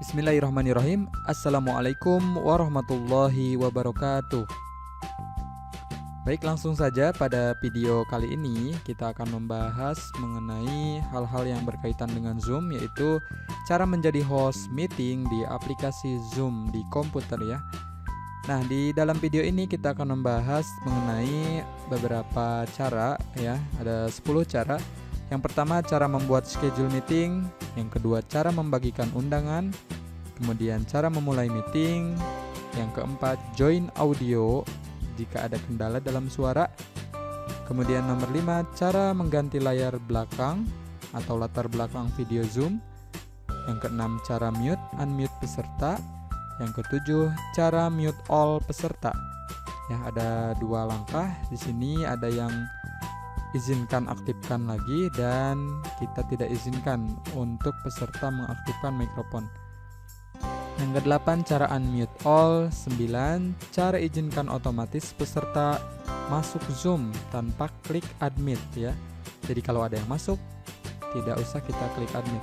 Bismillahirrahmanirrahim. Assalamualaikum warahmatullahi wabarakatuh. Baik, langsung saja pada video kali ini kita akan membahas mengenai hal-hal yang berkaitan dengan Zoom, yaitu cara menjadi host meeting di aplikasi Zoom di komputer ya. Nah, di dalam video ini kita akan membahas mengenai beberapa cara ya, ada 10 cara. Yang pertama, cara membuat schedule meeting. Yang kedua, cara membagikan undangan. Kemudian cara memulai meeting. Yang keempat, join audio jika ada kendala dalam suara. Kemudian nomor 5, cara mengganti layar belakang atau latar belakang video Zoom. Yang keenam, cara mute unmute peserta. Yang ketujuh, cara mute all peserta. Ya, ada 2 langkah. Di sini ada yang izinkan aktifkan lagi dan kita tidak izinkan untuk peserta mengaktifkan mikrofon. Yang ke-8, cara unmute all. 9, cara izinkan otomatis peserta masuk Zoom tanpa klik admit ya. Jadi kalau ada yang masuk, tidak usah kita klik admit.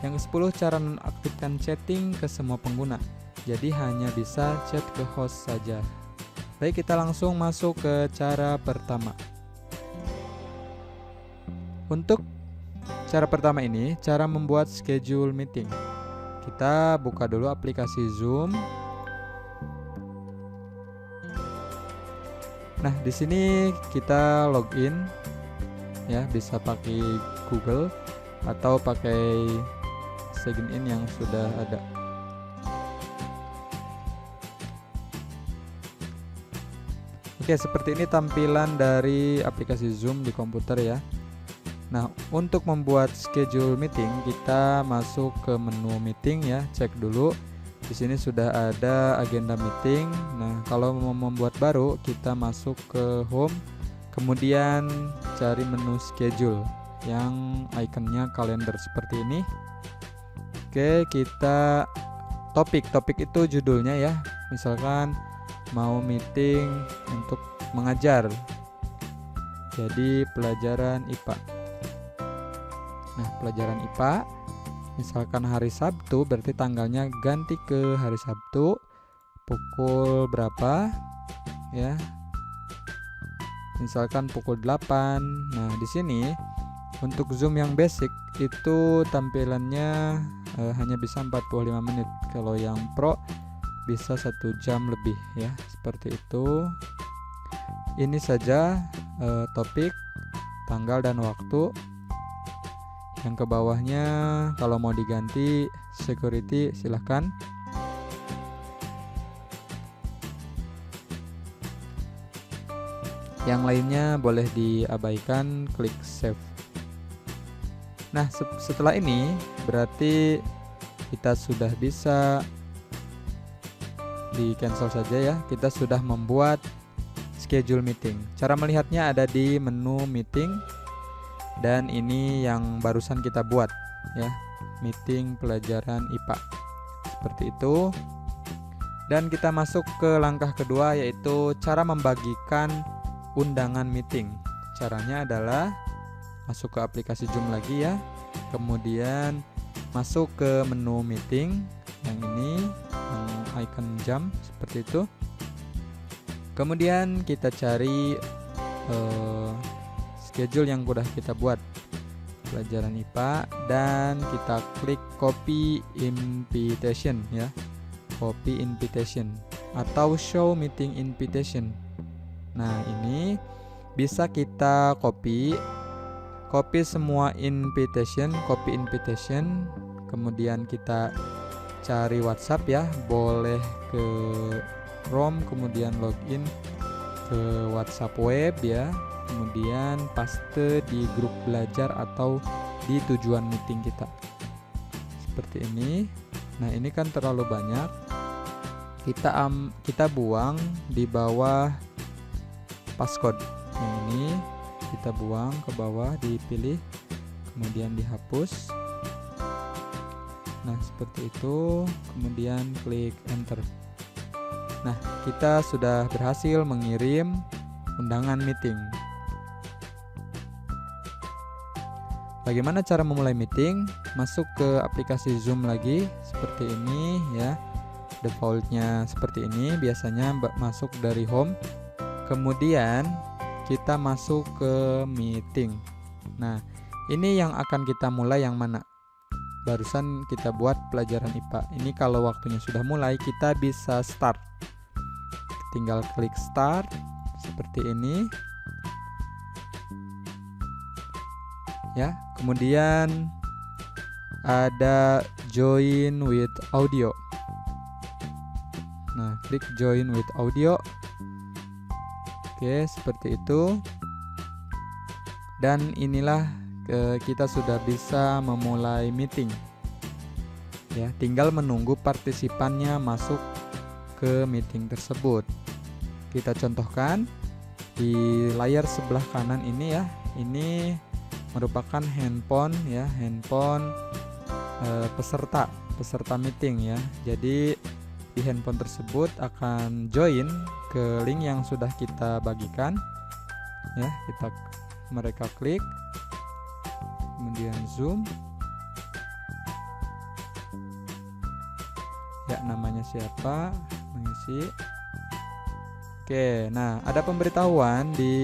Yang ke-10, cara nonaktifkan chatting ke semua pengguna. Jadi hanya bisa chat ke host saja. Baik, kita langsung masuk ke cara pertama. Untuk cara pertama ini, cara membuat schedule meeting. Kita buka dulu aplikasi Zoom. Nah, di sini kita login ya, bisa pakai Google atau pakai sign in yang sudah ada. Oke, seperti ini tampilan dari aplikasi Zoom di komputer ya. Nah, untuk membuat schedule meeting, kita masuk ke menu meeting ya, cek dulu. Di sini sudah ada agenda meeting. Nah, kalau mau membuat baru, kita masuk ke home, kemudian cari menu schedule yang ikonnya kalender seperti ini. Oke, kita topik itu judulnya ya. Misalkan mau meeting untuk mengajar, jadi pelajaran IPA. Nah, pelajaran IPA, misalkan hari Sabtu, berarti tanggalnya ganti ke hari Sabtu, pukul berapa ya, misalkan pukul 8. Nah, di sini untuk Zoom yang basic itu tampilannya hanya bisa 45 menit. Kalau yang Pro bisa 1 jam lebih ya, seperti itu. Ini saja topik, tanggal dan waktu. Yang ke bawahnya kalau mau diganti security silahkan. Yang lainnya boleh diabaikan, klik save. Nah, setelah ini berarti kita sudah bisa di cancel saja ya. Kita sudah membuat schedule meeting. Cara melihatnya ada di menu meeting. Dan ini yang barusan kita buat ya, meeting pelajaran IPA seperti itu. Dan kita masuk ke langkah kedua, yaitu cara membagikan undangan meeting. Caranya adalah masuk ke aplikasi Zoom lagi ya, kemudian masuk ke menu meeting yang ini, yang icon jam seperti itu. Kemudian kita cari schedule yang sudah kita buat, pelajaran IPA, dan kita klik copy invitation ya, copy invitation atau show meeting invitation. Nah, ini bisa kita copy semua invitation, copy invitation, kemudian kita cari WhatsApp ya, boleh ke Chrome, kemudian login ke WhatsApp web ya, kemudian paste di grup belajar atau di tujuan meeting kita seperti ini. Nah, ini kan terlalu banyak, kita buang di bawah passcode. Yang ini kita buang ke bawah, dipilih kemudian dihapus. Nah, seperti itu, kemudian klik enter. Nah, kita sudah berhasil mengirim undangan meeting. Bagaimana cara memulai meeting? Masuk ke aplikasi Zoom lagi seperti ini ya. Defaultnya seperti ini, biasanya masuk dari home. Kemudian kita masuk ke meeting. Nah, ini yang akan kita mulai yang mana? Barusan kita buat pelajaran IPA. Ini kalau waktunya sudah mulai, kita bisa start. Tinggal klik start seperti ini. Ya, kemudian ada join with audio. Nah, klik join with audio. Oke, seperti itu. Dan inilah kita sudah bisa memulai meeting. Ya, tinggal menunggu partisipannya masuk ke meeting tersebut. Kita contohkan di layar sebelah kanan ini ya. Ini merupakan handphone ya, handphone peserta meeting ya. Jadi di handphone tersebut akan join ke link yang sudah kita bagikan ya. Mereka klik, kemudian zoom ya, namanya siapa, mengisi. Oke, nah ada pemberitahuan di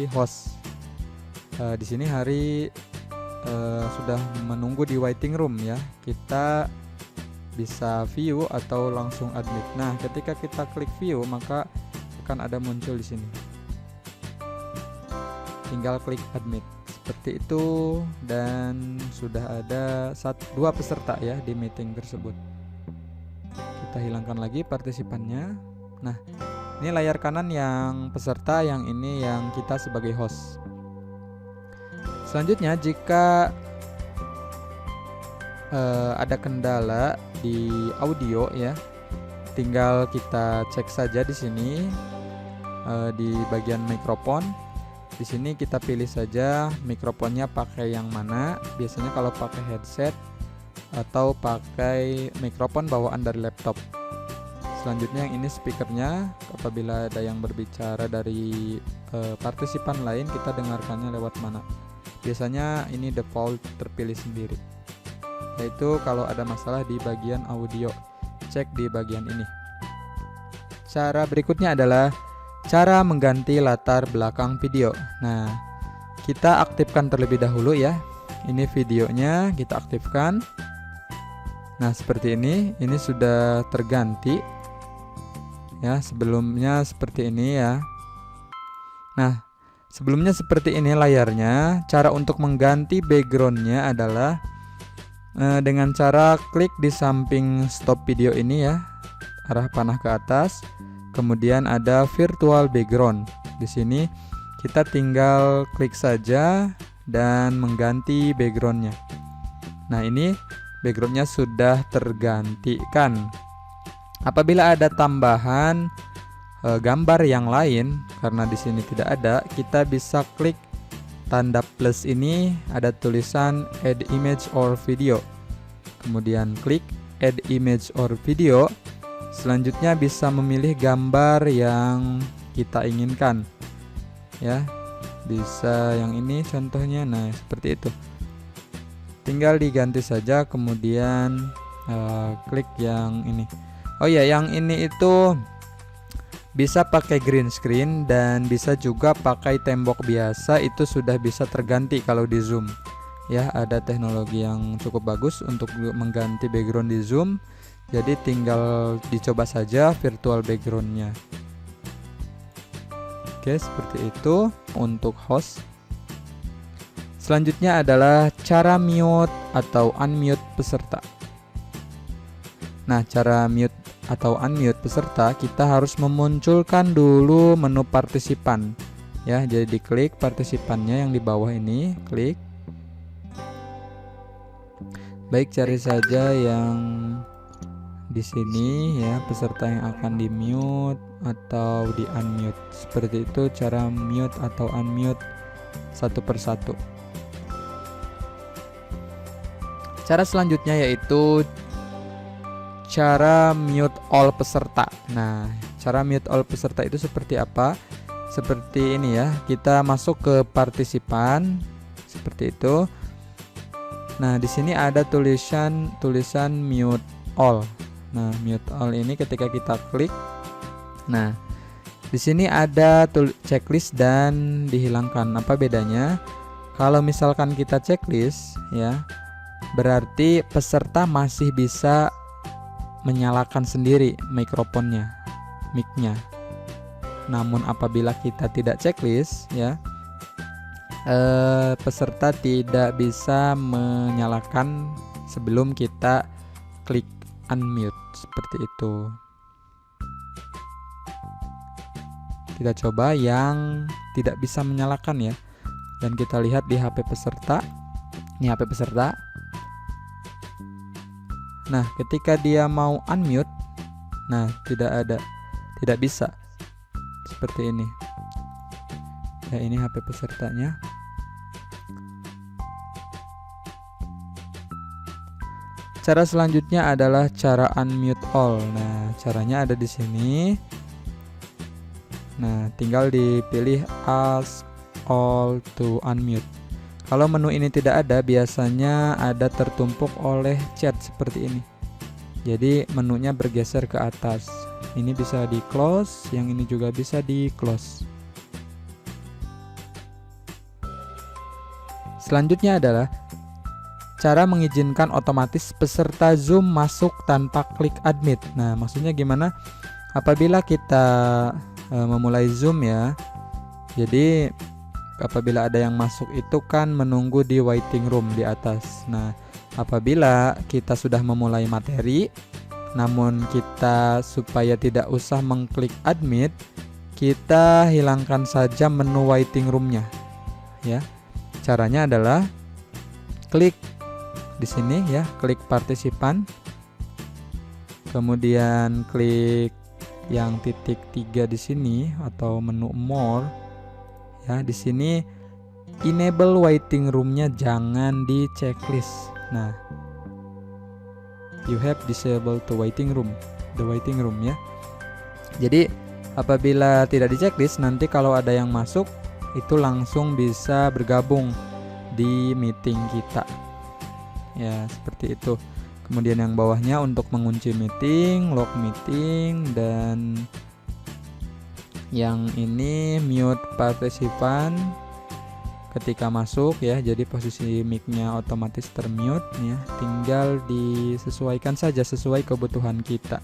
host. Di sini Hari sudah menunggu di waiting room ya. Kita bisa view atau langsung admit. Nah, ketika kita klik view maka akan ada muncul di sini. Tinggal klik admit seperti itu, dan sudah ada 2 peserta ya di meeting tersebut. Kita hilangkan lagi partisipannya. Nah, ini layar kanan yang peserta, yang ini yang kita sebagai host. Selanjutnya, jika ada kendala di audio ya, tinggal kita cek saja di sini di bagian mikrofon. Di sini kita pilih saja mikrofonnya pakai yang mana. Biasanya kalau pakai headset atau pakai mikrofon bawaan dari laptop. Selanjutnya yang ini speakernya. Apabila ada yang berbicara dari partisipan lain, kita dengarkannya lewat mana. Biasanya ini default terpilih sendiri, yaitu kalau ada masalah di bagian audio, cek di bagian ini. Cara berikutnya adalah cara mengganti latar belakang video. Nah, kita aktifkan terlebih dahulu ya. Ini videonya kita aktifkan. Nah, seperti ini sudah terganti ya. Sebelumnya seperti ini ya. Nah, sebelumnya seperti ini layarnya. Cara untuk mengganti backgroundnya adalah dengan cara klik di samping stop video ini ya, arah panah ke atas. Kemudian ada virtual background. Di sini kita tinggal klik saja dan mengganti backgroundnya. Nah, ini backgroundnya sudah tergantikan. Apabila ada tambahan gambar yang lain, karena di sini tidak ada, kita bisa klik tanda plus ini, ada tulisan add image or video. Kemudian klik add image or video. Selanjutnya bisa memilih gambar yang kita inginkan ya. Bisa yang ini contohnya. Nah, seperti itu. Tinggal diganti saja, kemudian klik yang ini. Oh ya, yang ini itu bisa pakai green screen dan bisa juga pakai tembok biasa. Itu sudah bisa terganti kalau di Zoom ya. Ada teknologi yang cukup bagus untuk mengganti background di Zoom. Jadi tinggal dicoba saja virtual backgroundnya. Oke, seperti itu untuk host. Selanjutnya adalah cara mute atau unmute peserta. Nah, cara mute atau unmute peserta, kita harus memunculkan dulu menu partisipan ya. Jadi diklik partisipannya yang di bawah ini, klik. Baik, cari saja yang di sini ya, peserta yang akan di mute atau di unmute. Seperti itu cara mute atau unmute satu persatu. Cara selanjutnya yaitu cara mute all peserta. Nah, cara mute all peserta itu seperti apa? Seperti ini ya. Kita masuk ke partisipan seperti itu. Nah, di sini ada tulisan mute all. Nah, mute all ini ketika kita klik, nah di sini ada checklist dan dihilangkan. Apa bedanya? Kalau misalkan kita checklist ya, berarti peserta masih bisa menyalakan sendiri mikrofonnya, mic-nya. Namun apabila kita tidak checklist ya, peserta tidak bisa menyalakan sebelum kita klik unmute, seperti itu. Kita coba yang tidak bisa menyalakan ya, dan kita lihat di HP peserta. Ini HP peserta. Nah, ketika dia mau unmute, nah tidak bisa, seperti ini ya. Ini HP pesertanya. Cara selanjutnya adalah cara unmute all. Nah, caranya ada di sini. Nah, tinggal dipilih ask all to unmute. Kalau menu ini tidak ada, biasanya ada tertumpuk oleh chat seperti ini. Jadi menunya bergeser ke atas. Ini bisa di close, yang ini juga bisa di close. Selanjutnya adalah cara mengizinkan otomatis peserta Zoom masuk tanpa klik admit. Nah, maksudnya gimana? Apabila kita memulai Zoom ya, jadi apabila ada yang masuk itu kan menunggu di waiting room di atas. Nah, apabila kita sudah memulai materi, namun kita supaya tidak usah mengklik admit, kita hilangkan saja menu waiting roomnya ya. Caranya adalah klik di sini ya, klik partisipan, kemudian klik yang titik 3 di sini atau menu more ya. Di sini enable waiting roomnya jangan di checklist. Nah, you have disabled the waiting room ya. Jadi apabila tidak di checklist, nanti kalau ada yang masuk itu langsung bisa bergabung di meeting kita ya, seperti itu. Kemudian yang bawahnya untuk mengunci meeting, lock meeting, dan yang ini mute partisipan ketika masuk ya. Jadi posisi mic-nya otomatis termute ya, tinggal disesuaikan saja sesuai kebutuhan kita.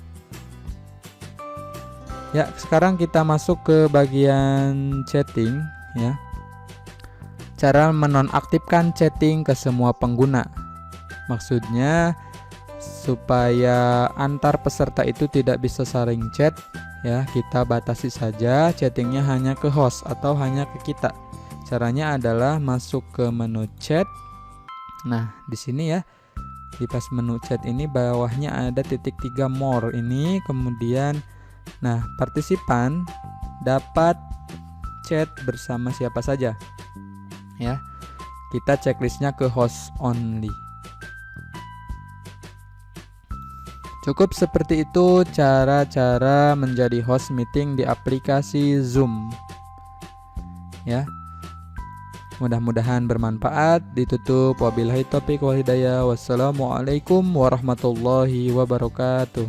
Ya, sekarang kita masuk ke bagian chatting ya. Cara menonaktifkan chatting ke semua pengguna. Maksudnya supaya antar peserta itu tidak bisa saling chat ya, kita batasi saja chattingnya hanya ke host atau hanya ke kita. Caranya adalah masuk ke menu chat. Nah, di sini ya, di pas menu chat ini bawahnya ada titik 3 more ini, kemudian nah, partisipan dapat chat bersama siapa saja ya. Kita checklistnya ke host only. Cukup seperti itu cara-cara menjadi host meeting di aplikasi Zoom ya. Mudah-mudahan bermanfaat. Ditutup, wabillahi taufiq wal hidayah. Wassalamualaikum warahmatullahi wabarakatuh.